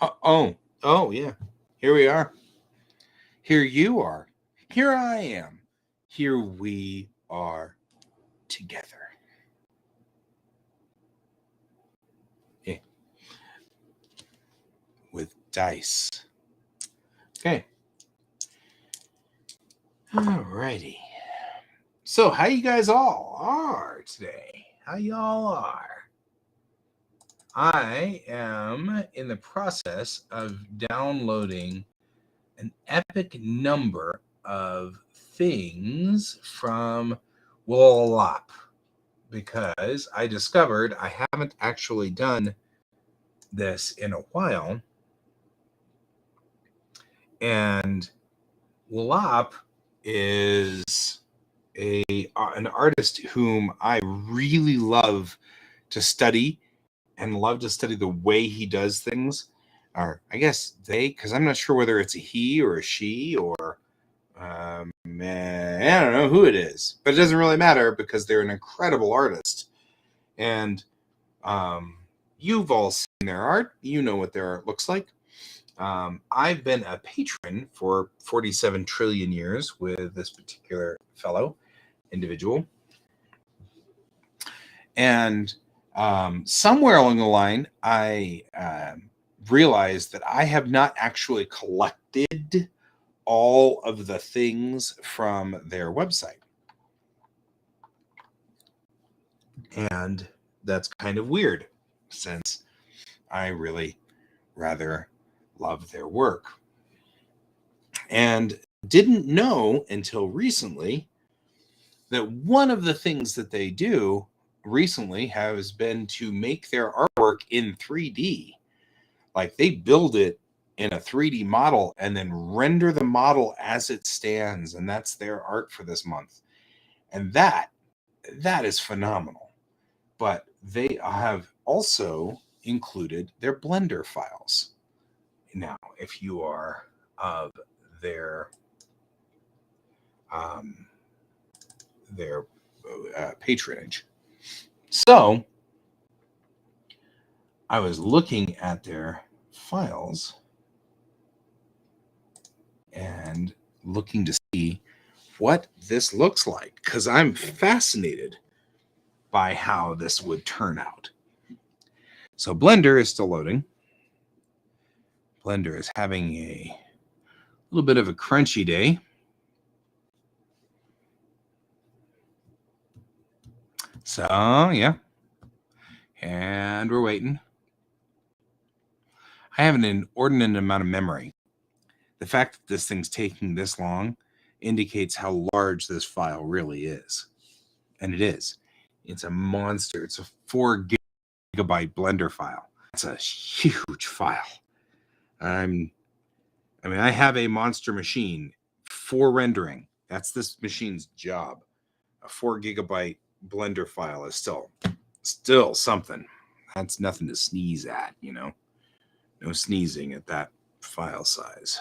Oh, yeah. Here we are. Here you are. Here I am. Here we are together. Yeah. With dice. Okay. Alrighty. So, how you guys all are today? How y'all are? I am in the process of downloading an epic number of things from QuaCk because I discovered I haven't actually done this in a while. And QuaCk is an artist whom I really love to study and love to study the way he does things. Or I guess they, because I'm not sure whether it's a he or a she or I don't know who it is, but it doesn't really matter because they're an incredible artist. And you've all seen their art. You know what their art looks like. I've been a patron for 47 trillion years with this particular fellow individual. And somewhere along the line, I realized that I have not actually collected all of the things from their website. And that's kind of weird since I really rather love their work. And didn't know until recently that one of the things that they do recently has been to make their artwork in 3D. Like they build it in a 3D model and then render the model as it stands, and that's their art for this month. And that is phenomenal. But they have also included their Blender files. Now, if you are of their patronage. So I was looking at their files and looking to see what this looks like because I'm fascinated by how this would turn out. So Blender is still loading. Blender is having a little bit of a crunchy day. So, yeah. And we're waiting. I have an inordinate amount of memory. The fact that this thing's taking this long indicates how large this file really is. And it is. It's a monster. It's a 4 gigabyte Blender file. It's a huge file. I have a monster machine for rendering. That's this machine's job. A 4 gigabyte Blender file is still something. That's nothing to sneeze at, you know. No sneezing at that file size.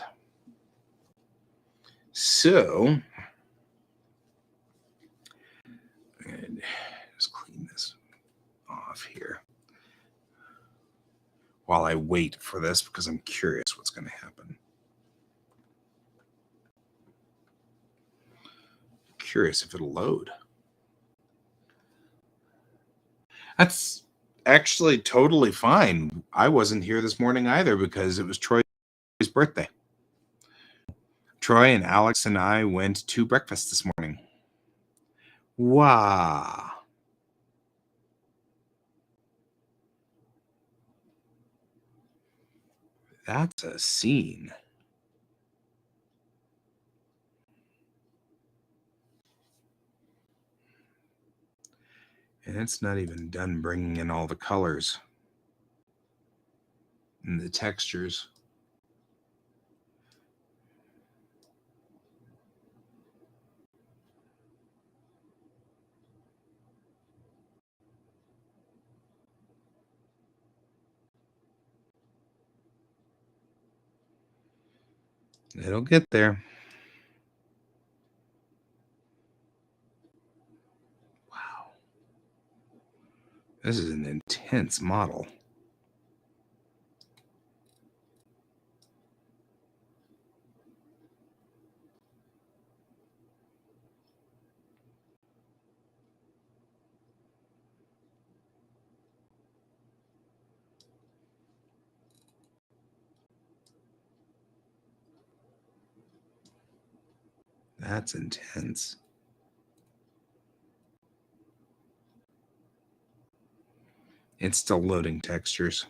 So, I'm going to just clean this off here while I wait for this because I'm curious what's going to happen. Curious if it'll load. That's actually totally fine. I wasn't here this morning either because it was Troy's birthday. Troy and Alex and I went to breakfast this morning. Wow. That's a scene. And it's not even done bringing in all the colors and the textures. It'll get there. Wow. This is an intense model. That's intense. It's still loading textures.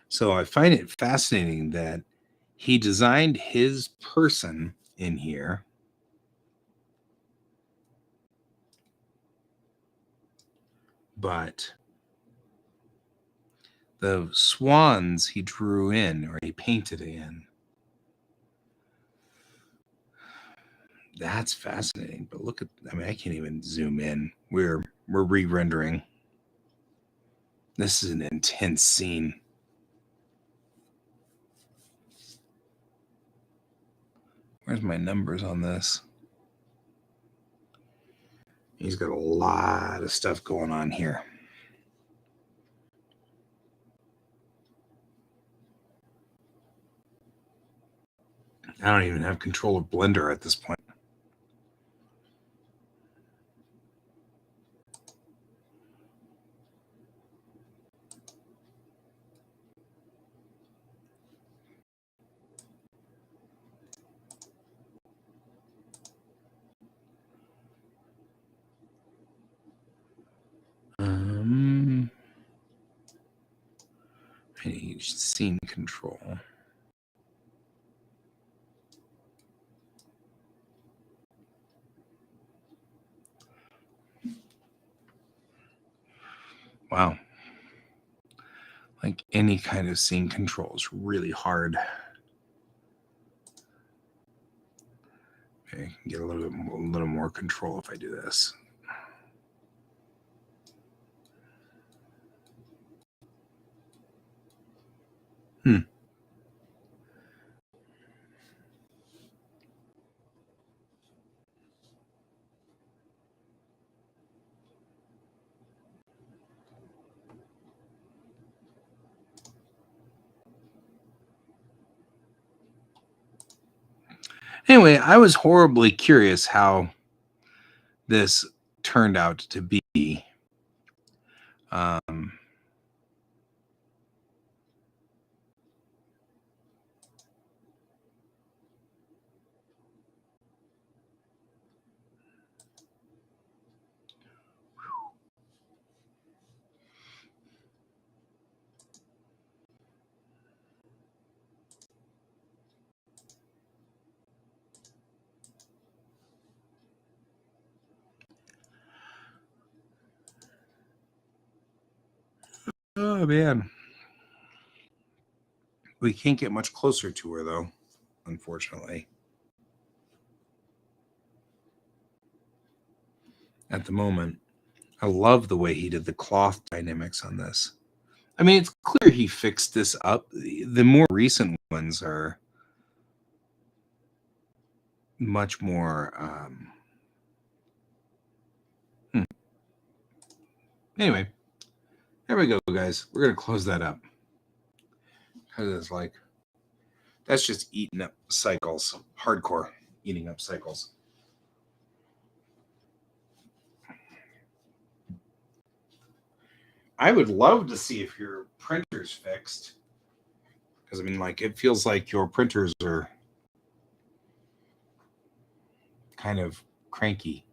So I find it fascinating that he designed his person in here, but the swans he drew in, or he painted in. That's fascinating. But look at, I mean, I can't even zoom in. We're re-rendering. This is an intense scene. Where's my numbers on this? He's got a lot of stuff going on here. I don't even have control of Blender at this point. I need scene control. Wow. Like any kind of scene control is really hard. Okay, I can get a little more control if I do this. Anyway, I was horribly curious how this turned out to be. Oh man, we can't get much closer to her though, unfortunately. At the moment, I love the way he did the cloth dynamics on this. I mean, it's clear he fixed this up. The more recent ones are much more. Anyway, there we go, guys. We're gonna close that up because it's like that's just eating up cycles, hardcore eating up cycles. I would love to see if your printer's fixed, because I mean, like, it feels like your printers are kind of cranky.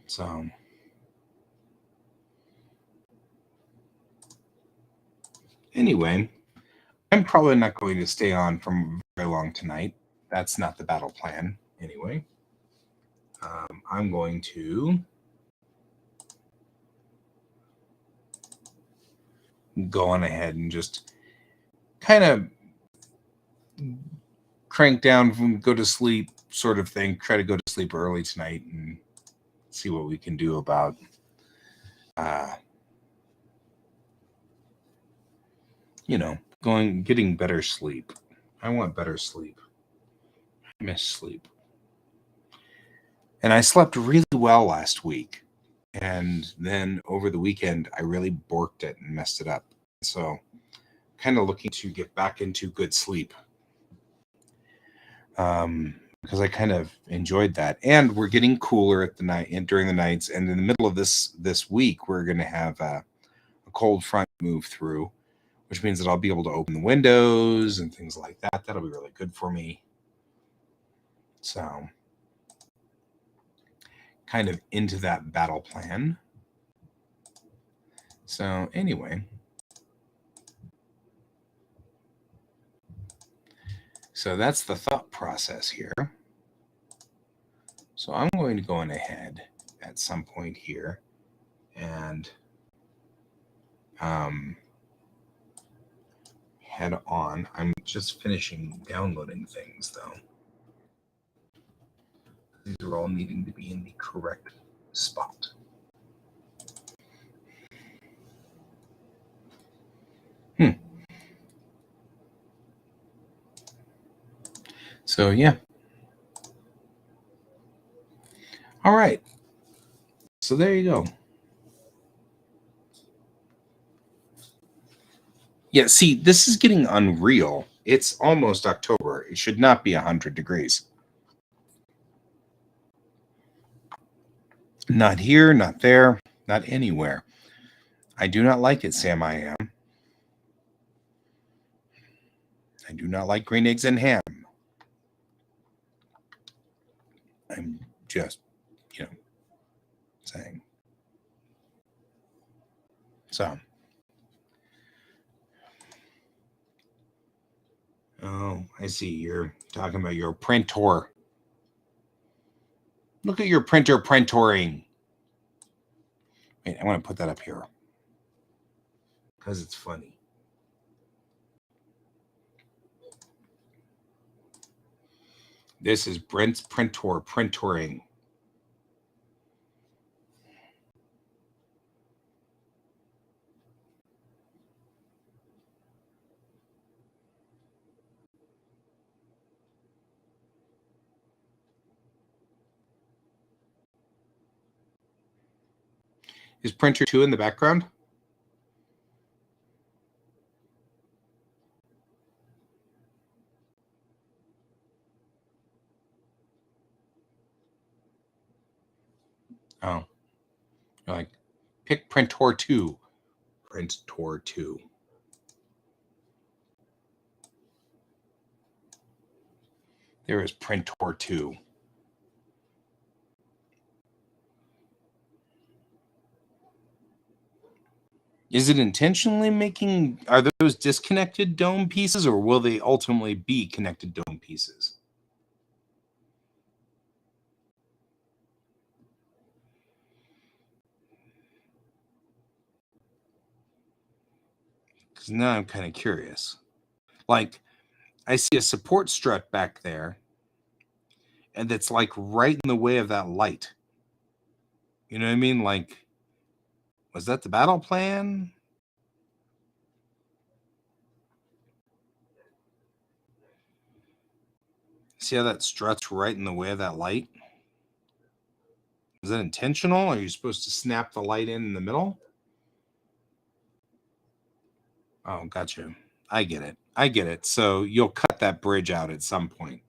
So anyway, I'm probably not going to stay on for very long tonight. That's not the battle plan anyway. I'm going to go on ahead and just kind of crank down from go to sleep sort of thing. Try to go to sleep early tonight and see what we can do about getting better sleep. I want better sleep. miss sleep. And I slept really well last week. And then over the weekend, I really borked it and messed it up. So kind of looking to get back into good sleep. Because I kind of enjoyed that. And we're getting cooler at the night and during the nights. And in the middle of this week, we're going to have a cold front move through, which means that I'll be able to open the windows and things like that. That'll be really good for me. So kind of into that battle plan. So anyway, so that's the thought process here. So I'm going to go on ahead at some point here and head on. I'm just finishing downloading things though. These are all needing to be in the correct spot. So yeah. All right. So there you go. Yeah, see, this is getting unreal. It's almost October. It should not be 100 degrees. Not here, not there, not anywhere. I do not like it, Sam. I am. I do not like green eggs and ham. I'm just, saying. So. Oh, I see. You're talking about your printer. Look at your printer printoring. Wait, I want to put that up here because it's funny. This is Brent's printer printoring. Is printer 2 in the background? Oh. You're like, pick printer 2. Printer 2. There is printer 2. Is it intentionally making, are those disconnected dome pieces or will they ultimately be connected dome pieces? Because now I'm kind of curious. Like, I see a support strut back there, and that's like right in the way of that light. You know what I mean? Like, was that the battle plan? See how that strut's right in the way of that light? Is that intentional? Are you supposed to snap the light in the middle? Oh, gotcha. I get it. I get it. So you'll cut that bridge out at some point.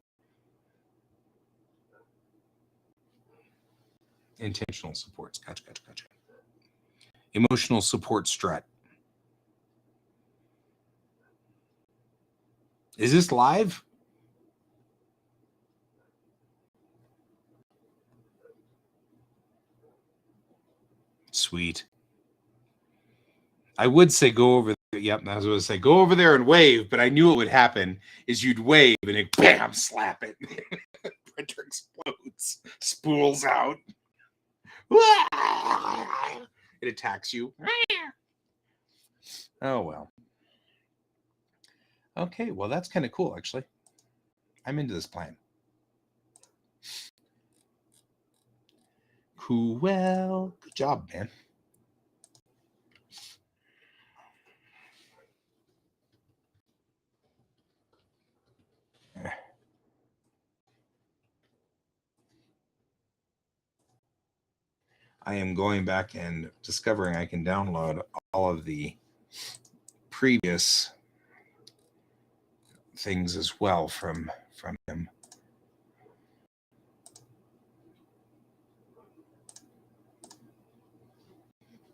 Intentional supports. Gotcha. Emotional support strut. Is this live? Sweet. I would say go over there. Yep, I was going to say go over there and wave, but I knew it would happen is you'd wave and it bam, slap it. Printer explodes, spools out. It attacks you. Oh, well. Okay, well, that's kind of cool, actually. I'm into this plan. Cool. Well, good job, man. I am going back and discovering I can download all of the previous things as well from him.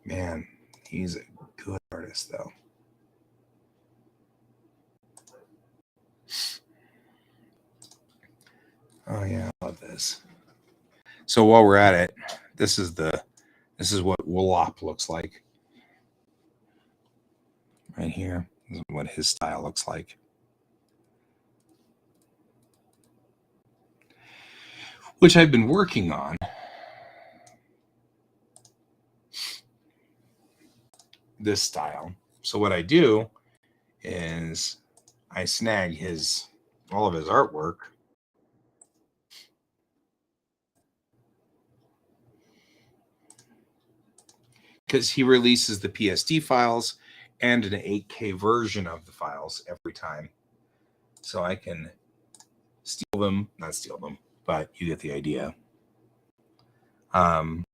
Man, he's a good artist, though. Oh yeah, I love this. So while we're at it, this is what QuACk looks like. Right here. This is what his style looks like. Which I've been working on. This style. So what I do is I snag all of his artwork. Because he releases the PSD files and an 8K version of the files every time. So I can not steal them, but you get the idea. Wonder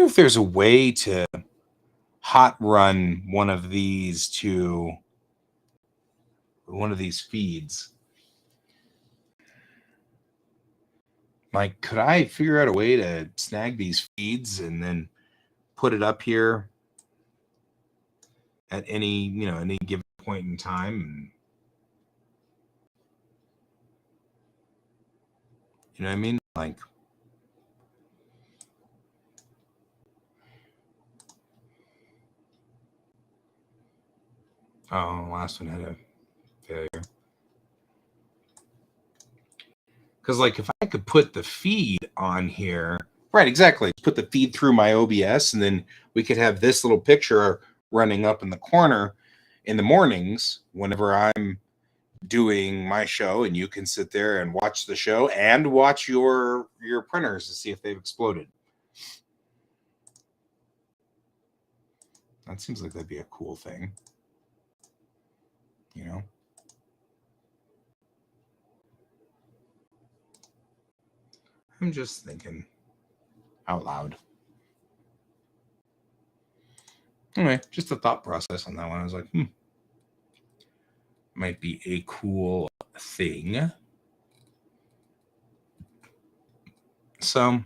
if there's a way to hot run one of these to one of these feeds. Like, could I figure out a way to snag these feeds and then put it up here at any given point in time? You know what I mean? Like, oh, last one had a failure. Because, like, if I could put the feed on here, right, exactly. Put the feed through my OBS, and then we could have this little picture running up in the corner in the mornings whenever I'm doing my show, and you can sit there and watch the show and watch your printers to see if they've exploded. That seems like that'd be a cool thing. You know? I'm just thinking out loud. Anyway, just a thought process on that one. I was like, might be a cool thing. So,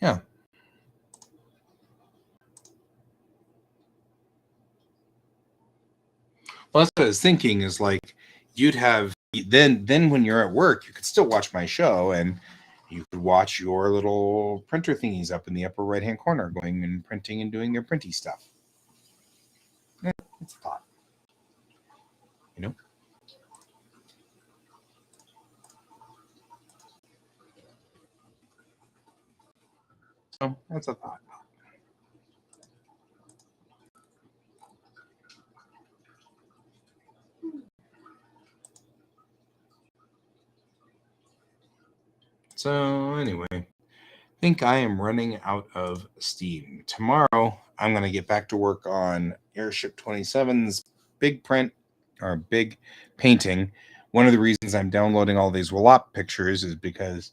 yeah. Well, that's what I was thinking is like you'd have then when you're at work, you could still watch my show and you could watch your little printer thingies up in the upper right hand corner going and printing and doing their printy stuff. Yeah, it's a thought. You know? So that's a thought. So anyway, I think I am running out of steam. Tomorrow, I'm going to get back to work on Airship 27's big print or big painting. One of the reasons I'm downloading all these QuACk pictures is because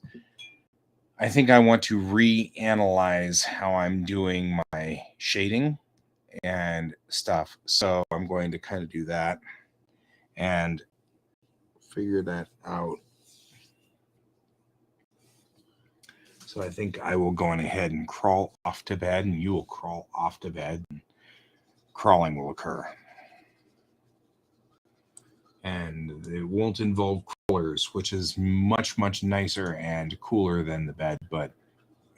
I think I want to reanalyze how I'm doing my shading and stuff. So I'm going to kind of do that and figure that out. So I think I will go on ahead and crawl off to bed, and you will crawl off to bed, and crawling will occur. And it won't involve crawlers, which is much, much nicer and cooler than the bed, but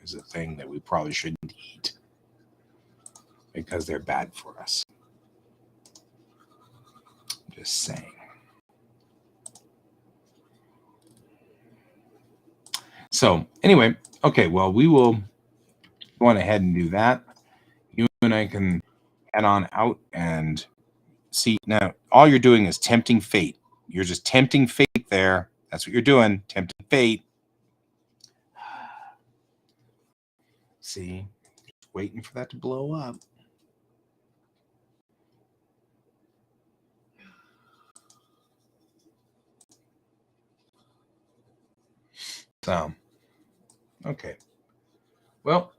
is a thing that we probably shouldn't eat because they're bad for us. Just saying. So anyway, okay, well, we will go on ahead and do that. You and I can head on out and see. Now, all you're doing is tempting fate. You're just tempting fate there. That's what you're doing, tempting fate. See, just waiting for that to blow up. So, okay. Well,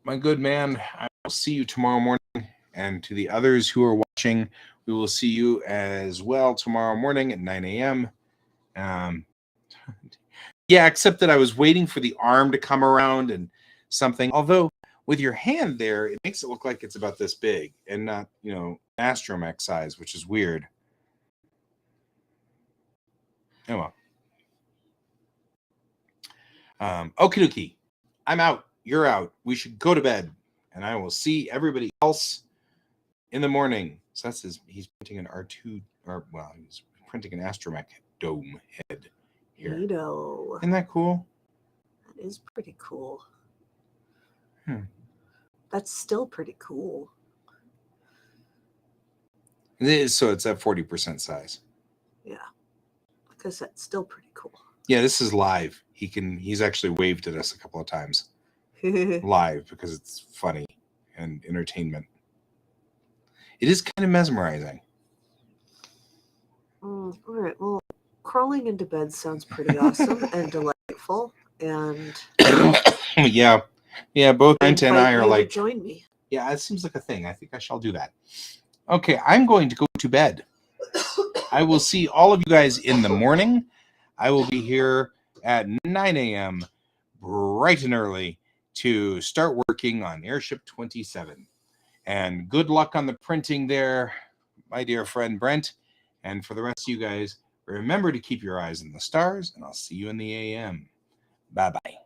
my good man, I will see you tomorrow morning. And to the others who are watching, we will see you as well tomorrow morning at 9 a.m. Yeah, except that I was waiting for the arm to come around and something. Although with your hand there, it makes it look like it's about this big and not, astromech size, which is weird. Oh well. Okie dokie. I'm out. You're out. We should go to bed. And I will see everybody else in the morning. So that's he's printing an R2, he's printing an astromech dome head here. Neato. Isn't that cool? That is pretty cool. That's still pretty cool. So it's at 40% size. Yeah. Because that's still pretty cool. Yeah, this is live. He's actually waved at us a couple of times. Live, because it's funny and entertainment. It is kind of mesmerizing. All right. Well, crawling into bed sounds pretty awesome and delightful. And yeah, both Brent and I are like, join me. Yeah, it seems like a thing. I think I shall do that. Okay, I'm going to go to bed. I will see all of you guys in the morning. I will be here at 9 a.m. bright and early to start working on Airship 27. And good luck on the printing there, my dear friend Brent. And for the rest of you guys, remember to keep your eyes on the stars, and I'll see you in the AM. Bye-bye.